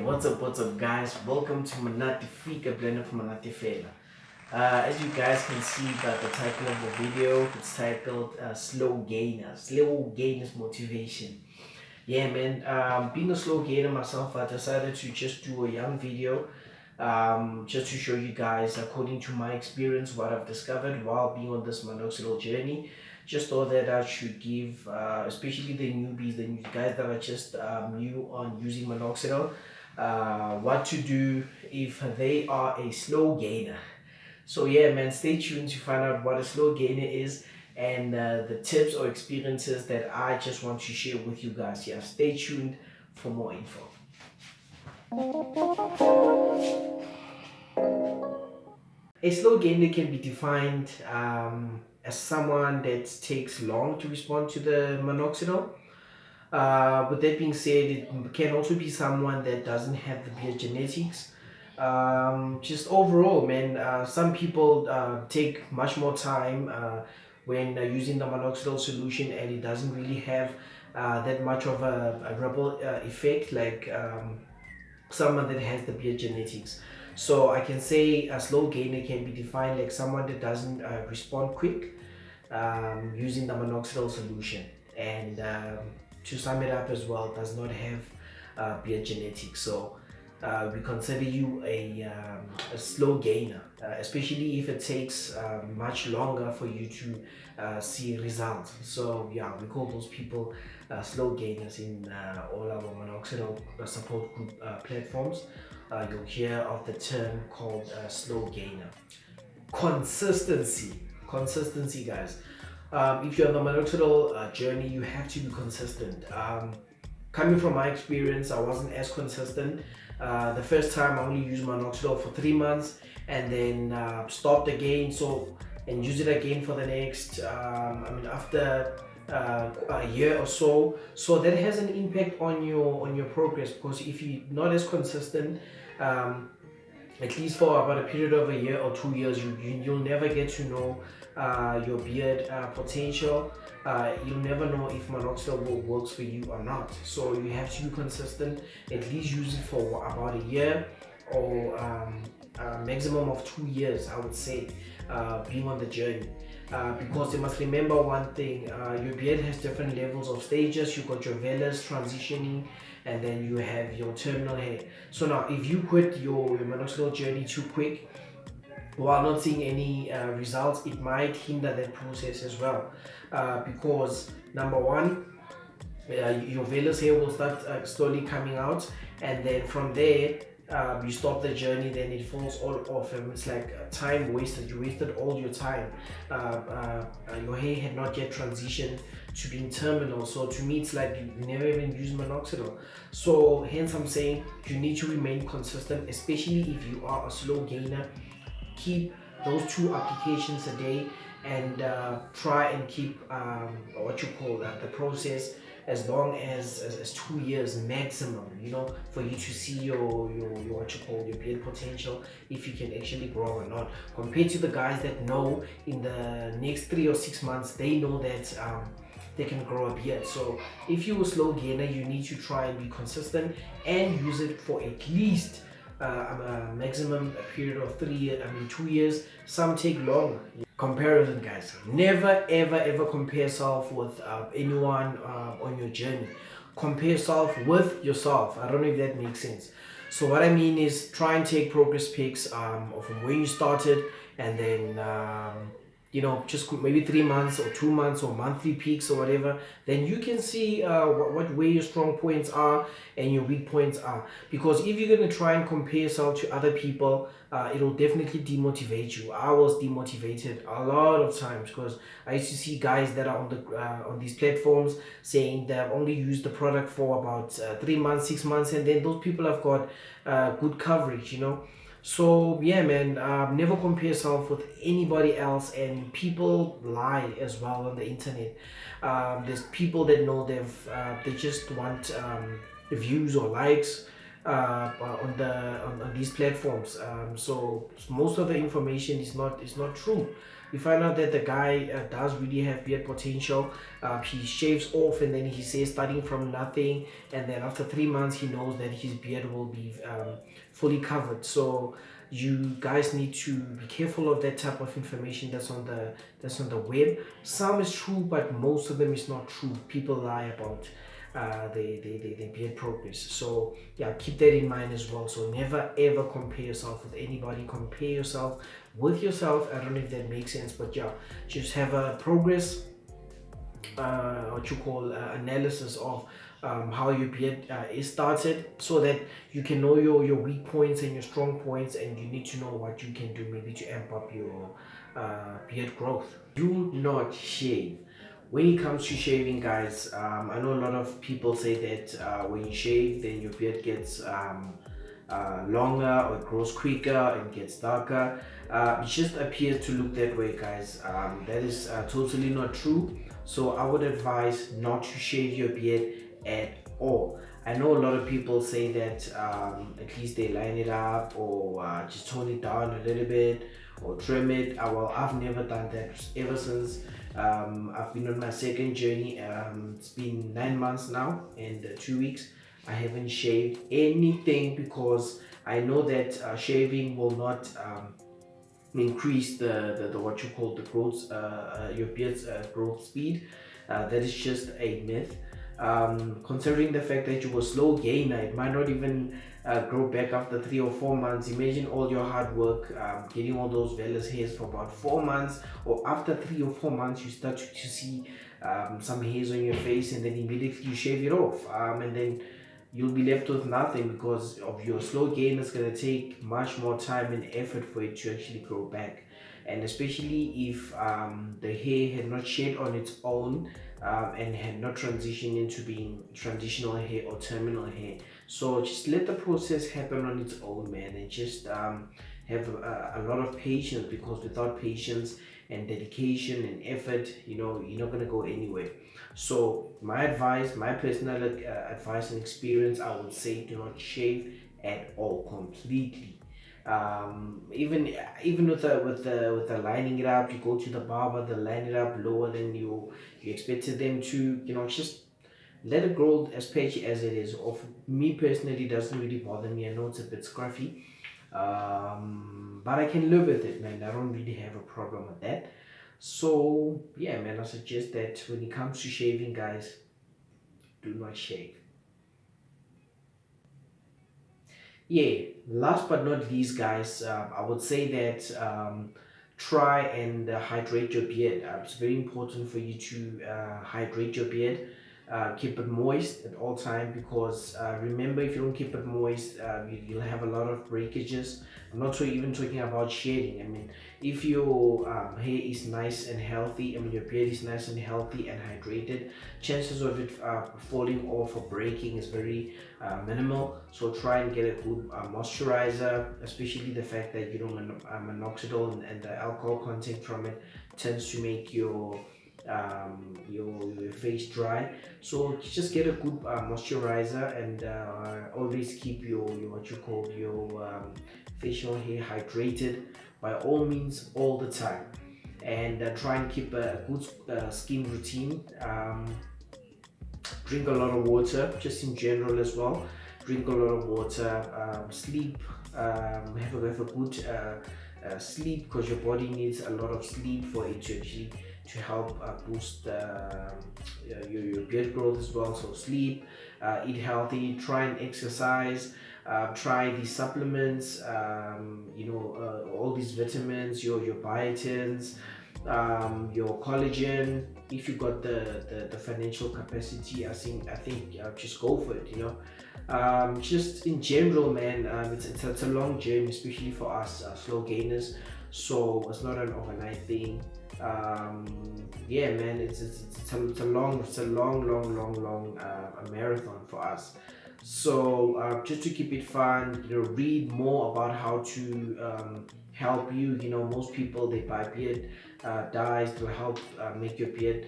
What's up guys? Welcome to Manati Fika blend of Manati Fela. As you guys can see by the title of the video, it's titled Slow Gainers Motivation. Yeah man, being a slow gainer myself, I decided to just do a young video just to show you guys according to my experience what I've discovered while being on this minoxidil journey. Just thought that I should give especially the newbies, the new guys that are just new on using minoxidil, what to do if they are a slow gainer. So yeah man, stay tuned to find out what a slow gainer is and the tips or experiences that I just want to share with you guys. Yeah, stay tuned for more info. A slow gainer can be defined as someone that takes long to respond to the minoxidil. With that being said, it can also be someone that doesn't have the beer genetics. Just overall, man, some people take much more time when using the minoxidil solution, and it doesn't really have that much of a ripple effect like someone that has the beer genetics. So I can say a slow gainer can be defined like someone that doesn't respond quick using the minoxidil solution, and to sum it up as well, does not have beer genetics. So we consider you a slow gainer, especially if it takes much longer for you to see results. So yeah, we call those people slow gainers in all our minoxidil support group platforms. You'll hear of the term called slow gainer. Consistency guys. If you're on the minoxidil journey, you have to be consistent. Coming from my experience, I wasn't as consistent. The first time I only used minoxidil for 3 months and then stopped again, so and use it again for the next after a year or so. So that has an impact on your progress, because if you're not as consistent, at least for about a period of a year or 2 years, you'll never get to know your beard potential. You'll never know if minoxidil works for you or not. So you have to be consistent, at least use it for about a year or a maximum of 2 years, I would say, being on the journey. Because you must remember one thing, your beard has different levels of stages. You got your vellus transitioning, and then you have your terminal hair. So now if you quit your minoxidil journey too quick while not seeing any results, it might hinder that process as well, because number one, your vellus hair will start slowly coming out, and then from there you stop the journey, then it falls all off, and it's like time wasted. You wasted all your time. Your hair had not yet transitioned to being terminal, so to me it's like you never even use minoxidil. So hence I'm saying you need to remain consistent, especially if you are a slow gainer. Keep those 2 applications a day, and try and keep what you call the process as long as 2 years maximum, for you to see your what you call your beard potential, if you can actually grow or not, compared to the guys that know in the next 3 or 6 months they know that they can grow a beard. So if you're a slow gainer, you need to try and be consistent and use it for at least a maximum period of 2 years. Some take longer. Comparison guys, never ever compare yourself with anyone on your journey. Compare yourself with yourself. I don't know if that makes sense. So what I mean is, try and take progress pics from where you started, and then just maybe 3 months or 2 months or monthly peaks or whatever. Then you can see where your strong points are and your weak points are. Because if you're going to try and compare yourself to other people, it'll definitely demotivate you. I was demotivated a lot of times, because I used to see guys that are on these platforms saying they've only used the product for about 3 months, 6 months, and then those people have got good coverage. So yeah man, never compare yourself with anybody else, and people lie as well on the internet. There's people that know they just want views or likes. on these platforms. So most of the information is not true. You find out that the guy does really have beard potential. He shaves off and then he says starting from nothing, and then after 3 months he knows that his beard will be fully covered. So you guys need to be careful of that type of information that's on the web. Some is true, but most of them is not true. People lie about the beard progress. So yeah, keep that in mind as well. So never ever compare yourself with anybody. Compare yourself with yourself. I don't know if that makes sense, but yeah, just have a progress, what you call analysis of how your beard is started, so that you can know your weak points and your strong points, and you need to know what you can do maybe to amp up your beard growth. Do not shave. When it comes to shaving, guys, I know a lot of people say that when you shave, then your beard gets longer or it grows quicker and gets darker. It just appears to look that way, guys. That is totally not true. So I would advise not to shave your beard at all. I know a lot of people say that at least they line it up or just tone it down a little bit or trim it. Well, I've never done that ever since I've been on my second journey. It's been 9 months now and 2 weeks. I haven't shaved anything because I know that shaving will not increase the what you call the growth, your beard's growth speed. That is just a myth. Considering the fact that you were slow gainer, it might not even grow back after 3 or 4 months. Imagine all your hard work, getting all those vellus hairs for about 4 months, or after 3 or 4 months, you start to see some hairs on your face, and then immediately you shave it off, and then you'll be left with nothing because of your slow gain. It's going to take much more time and effort for it to actually grow back, and especially if the hair had not shed on its own, and had not transitioned into being transitional hair or terminal hair. So just let the process happen on its own, man, and just have a lot of patience, because without patience and dedication and effort, you're not going to go anywhere. So my advice, my personal advice and experience, I would say do not shave at all, completely. Even with the lining it up, you go to the barber, they line it up lower than you expected them to. Just let it grow as patchy as it is. Of me personally, doesn't really bother me. I know it's a bit scruffy, but I can live with it, man. I don't really have a problem with that. So yeah, man, I suggest that when it comes to shaving, guys, do not shave. Yeah, last but not least, guys, I would say that try and hydrate your beard. It's very important for you to hydrate your beard. Keep it moist at all time, because remember, if you don't keep it moist, you'll have a lot of breakages. I'm not even talking about shedding. I mean, if your hair is nice and healthy, I mean, your beard is nice and healthy and hydrated, chances of it falling off or breaking is very minimal. So try and get a good moisturizer, especially the fact that minoxidil and the alcohol content from it tends to make your face dry. So just get a good moisturizer, and always keep your what you call your facial hair hydrated by all means all the time, and try and keep a good skin routine. Drink a lot of water, just in general as well. Drink a lot of water. Sleep. Have a good sleep, because your body needs a lot of sleep for it to actually to help boost your beard growth as well. So sleep, eat healthy, try and exercise. Try these supplements, all these vitamins, your biotins, your collagen. If you got the financial capacity, I think just go for it. Just in general, man, it's a long journey, especially for us slow gainers. So it's not an overnight thing. Yeah, man, it's a long a marathon for us. So just to keep it fun, read more about how to help you. Most people, they buy beard dyes to help make your beard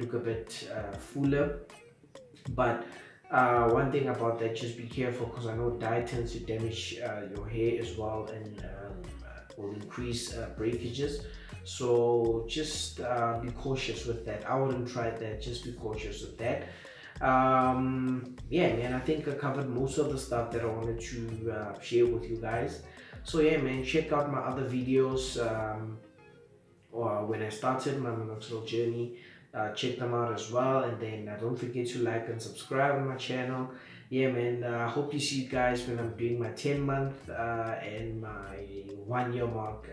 look a bit fuller, but One thing about that, just be careful, because I know dye tends to damage your hair as well, and will increase breakages. So just be cautious with that. I wouldn't try that. Just be cautious with that. Yeah, man, I think I covered most of the stuff that I wanted to share with you guys. So yeah, man, check out my other videos. Or when I started my minoxidil journey, check them out as well. And then don't forget to like and subscribe on my channel. Yeah, man, I hope to see you guys when I'm doing my 10-month and my 1-year mark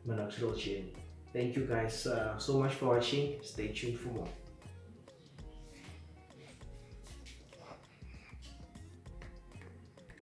minoxidil journey. Thank you guys so much for watching. Stay tuned for more.